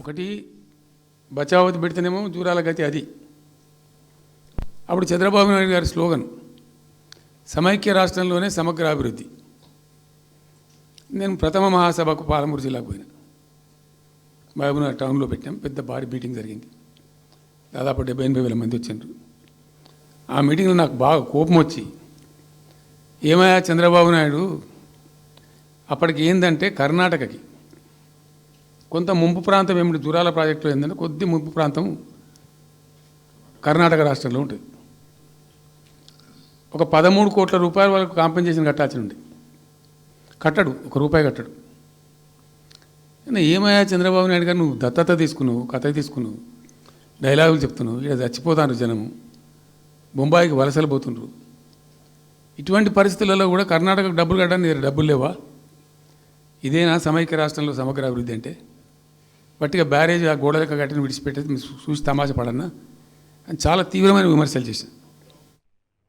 ఒకటి బచావతి పెడితేనేమో జూరాల గతి అది. అప్పుడు చంద్రబాబు నాయుడు గారి స్లోగన్ సమైక్య రాష్ట్రంలోనే సమగ్ర అభివృద్ధి. నేను ప్రథమ మహాసభకు పాలమూరు జిల్లాకు పోయినా, మహబూబ్నగర్ టౌన్లో పెట్టాం. పెద్ద భారీ మీటింగ్ జరిగింది, దాదాపు 70-80 వేల మంది వచ్చిండ్రు. ఆ మీటింగ్లో నాకు బాగా కోపం వచ్చి, ఏమయ్యా చంద్రబాబు నాయుడు, అప్పటికి ఏందంటే కర్ణాటకకి కొంత ముంపు ప్రాంతం ఏమిటి, జూరాల ప్రాజెక్టులో ఏంటంటే కొద్ది ముంపు ప్రాంతం కర్ణాటక రాష్ట్రంలో ఉంటుంది. ఒక 13 కోట్ల రూపాయల వరకు కాంపెన్సేషన్ కట్టాల్సి ఉండే, కట్టడు, ₹1 కట్టడు. ఏమయ్యా చంద్రబాబు నాయుడు గారు, నువ్వు దత్తత తీసుకున్నావు, కథ తీసుకున్నావు, డైలాగులు చెప్తున్నావు, ఇక్కడ చచ్చిపోతాను జనము, బొంబాయికి వలసలు పోతుండ్రు. ఇటువంటి పరిస్థితులలో కూడా కర్ణాటకకు డబ్బులు కట్టడానికి డబ్బులు లేవా? ఇదేనా సమైక్య రాష్ట్రంలో సమగ్ర అభివృద్ధి అంటే? బట్టిగా బ్యారేజ్ ఆ గోడలకు కట్టిన విడిచిపెట్టేది చూసి తమాషా పడన్నా అని చాలా తీవ్రమైన విమర్శలు చేశాను.